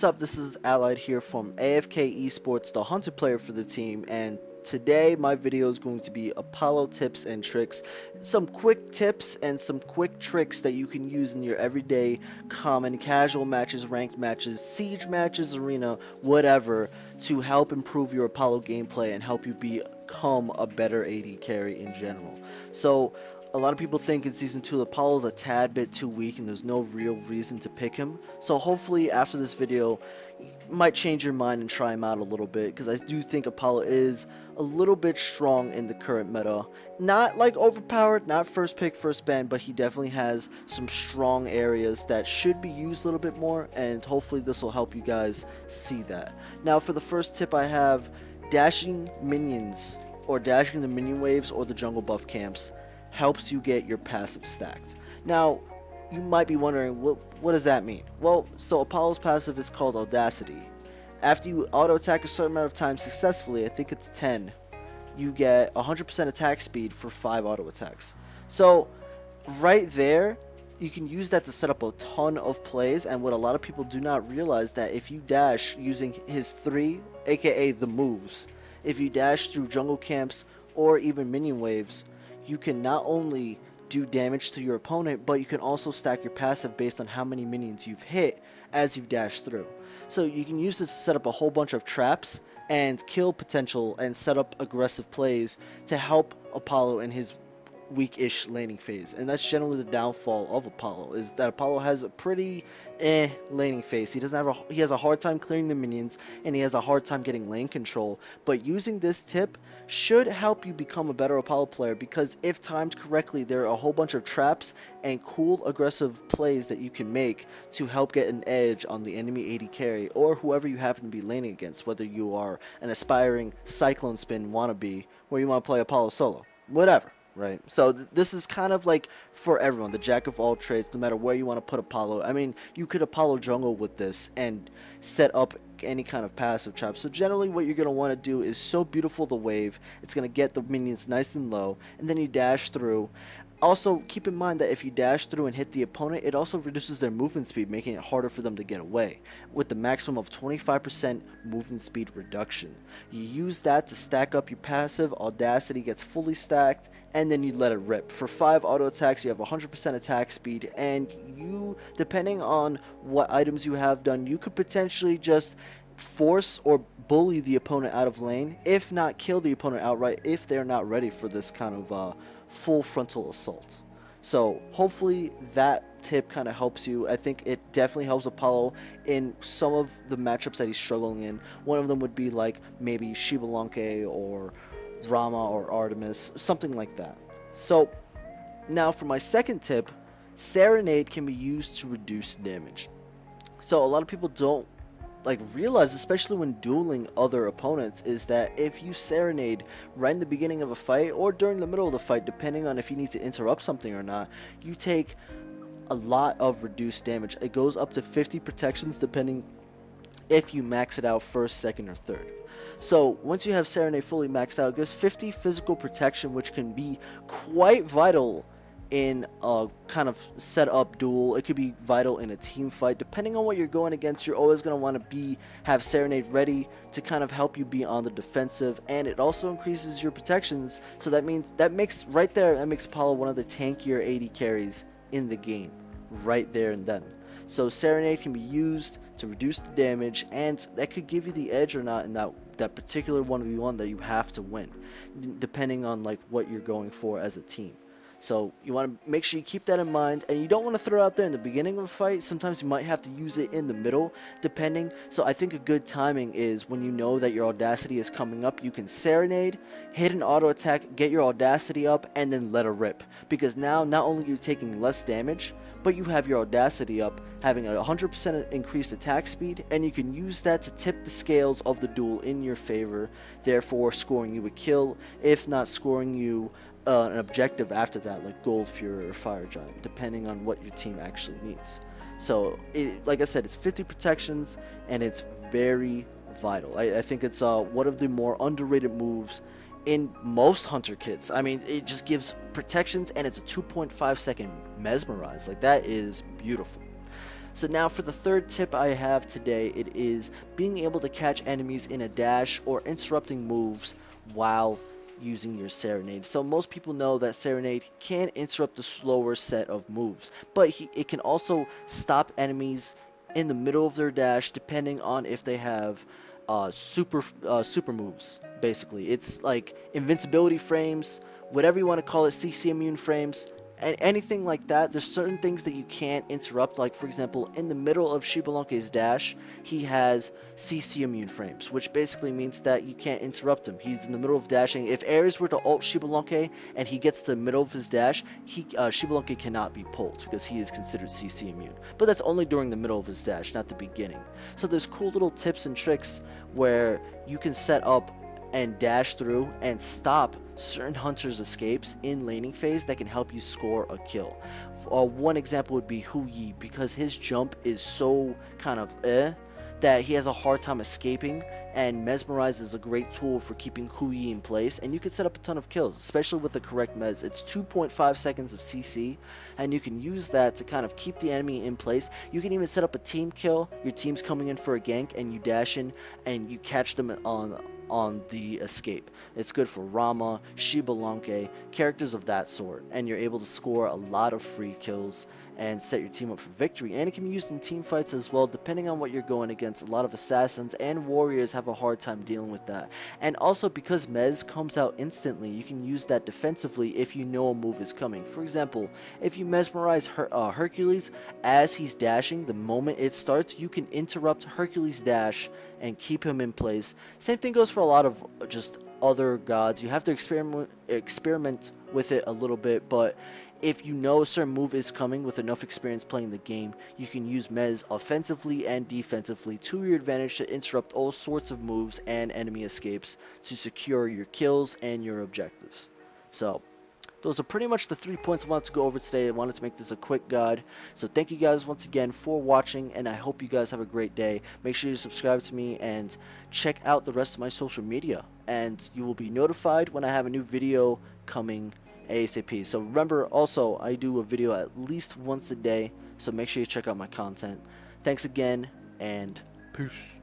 What's up, this is Allied here from AFK Esports, the hunter player for the team, and today my video is going to be Apollo tips and tricks. Some quick tips and some quick tricks that you can use in your everyday common casual matches, ranked matches, siege matches, arena, whatever, to help improve your Apollo gameplay and help you become a better AD carry in general. So a lot of people think in Season 2 Apollo's a tad bit too weak and there's no real reason to pick him. So hopefully after this video you might change your mind and try him out a little bit, because I do think Apollo is a little bit strong in the current meta. Not like overpowered, not first pick, first ban, but he definitely has some strong areas that should be used a little bit more, and hopefully this will help you guys see that. Now for the first tip I have, dashing minions or dashing the minion waves or the jungle buff camps helps you get your passive stacked. Now, you might be wondering, what does that mean? Well, so Apollo's passive is called Audacity. After you auto attack a certain amount of times successfully, I think it's 10, you get 100% attack speed for 5 auto attacks. So, right there, you can use that to set up a ton of plays, and what a lot of people do not realize, that if you dash using his 3, aka the moves, if you dash through jungle camps or even minion waves, you can not only do damage to your opponent, but you can also stack your passive based on how many minions you've hit as you dash through. So you can use this to set up a whole bunch of traps and kill potential and set up aggressive plays to help Apollo in his weak-ish laning phase. And that's generally the downfall of Apollo, is that Apollo has a pretty laning phase. He has a hard time clearing the minions, and he has a hard time getting lane control. But using this tip should help you become a better Apollo player, because if timed correctly, there are a whole bunch of traps and cool aggressive plays that you can make to help get an edge on the enemy AD carry or whoever you happen to be laning against, whether you are an aspiring Cyclone Spin wannabe where you want to play Apollo solo, whatever. Right, so this is kind of like for everyone, the jack of all trades, no matter where you want to put Apollo. I mean, you could Apollo jungle with this and set up any kind of passive trap. So generally what you're going to want to do is so beautiful the wave, it's going to get the minions nice and low, and then you dash through. Also, keep in mind that if you dash through and hit the opponent, it also reduces their movement speed, making it harder for them to get away, with the maximum of 25% movement speed reduction. You use that to stack up your passive, Audacity gets fully stacked, and then you let it rip. For 5 auto attacks, you have 100% attack speed, and you, depending on what items you have done, you could potentially just force or bully the opponent out of lane, if not kill the opponent outright, if they're not ready for this kind of full frontal assault. So hopefully that tip kind of helps you. I think it definitely helps Apollo in some of the matchups that he's struggling in. One of them would be like maybe Shibalanke or Rama or Artemis, something like that. So now for my second tip, Serenade can be used to reduce damage. So a lot of people don't realize, especially when dueling other opponents, is that if you Serenade right in the beginning of a fight or during the middle of the fight, depending on if you need to interrupt something or not, you take a lot of reduced damage. It goes up to 50 protections depending if you max it out first, second, or third. So once you have Serenade fully maxed out, it gives 50 physical protection, which can be quite vital in a kind of set up duel. It could be vital in a team fight. Depending on what you're going against, you're always going to want to have Serenade ready to kind of help you be on the defensive, and it also increases your protections. So that makes Apollo one of the tankier AD carries in the game right there and then. So Serenade can be used to reduce the damage, and that could give you the edge or not in that particular 1v1 that you have to win, depending on what you're going for as a team. So you want to make sure you keep that in mind, and you don't want to throw it out there in the beginning of a fight. Sometimes you might have to use it in the middle, depending. So I think a good timing is when you know that your Audacity is coming up, you can Serenade, hit an auto attack, get your Audacity up, and then let it rip. Because now not only are you taking less damage, but you have your Audacity up, having a 100% increased attack speed, and you can use that to tip the scales of the duel in your favor, therefore scoring you a kill, if not scoring you an objective after that, like Gold Fury or Fire Giant, depending on what your team actually needs. So, like I said, it's 50 protections, and it's very vital. I think it's one of the more underrated moves in most hunter kits. I mean, it just gives protections, and it's a 2.5 second mesmerize. That is beautiful. So now for the third tip I have today, it is being able to catch enemies in a dash or interrupting moves while using your Serenade. So most people know that Serenade can interrupt the slower set of moves, but it can also stop enemies in the middle of their dash depending on if they have super moves. Basically, it's like invincibility frames, whatever you want to call it, CC immune frames, and anything like that. There's certain things that you can't interrupt, like for example in the middle of Xbalanque's dash he has CC immune frames, which basically means that you can't interrupt him. He's in the middle of dashing. If Ares were to ult Xbalanque and he gets to the middle of his dash, Xbalanque cannot be pulled because he is considered CC immune, but that's only during the middle of his dash, not the beginning. So there's cool little tips and tricks where you can set up and dash through and stop certain hunters' escapes in laning phase that can help you score a kill. One example would be Hu Yi, because his jump is so kind of that he has a hard time escaping, and Mesmerize is a great tool for keeping Hu Yi in place, and you can set up a ton of kills, especially with the correct mez. It's 2.5 seconds of CC, and you can use that to kind of keep the enemy in place. You can even set up a team kill. Your team's coming in for a gank, and you dash in, and you catch them on the escape. It's good for Rama, Xbalanque, characters of that sort, and you're able to score a lot of free kills and set your team up for victory. And it can be used in team fights as well, depending on what you're going against. A lot of assassins and warriors have a hard time dealing with that. And also, because Mez comes out instantly, you can use that defensively if you know a move is coming. For example, if you mesmerize Hercules as he's dashing, the moment it starts, you can interrupt Hercules' dash and keep him in place. Same thing goes for a lot of just other gods. You have to experiment with it a little bit, but if you know a certain move is coming with enough experience playing the game, you can use Mez offensively and defensively to your advantage to interrupt all sorts of moves and enemy escapes to secure your kills and your objectives. So those are pretty much the 3 points I wanted to go over today. I wanted to make this a quick guide. So thank you guys once again for watching, and I hope you guys have a great day. Make sure you subscribe to me and check out the rest of my social media, and you will be notified when I have a new video coming ASAP. So remember, also I do a video at least once a day, so make sure you check out my content. Thanks again, and peace.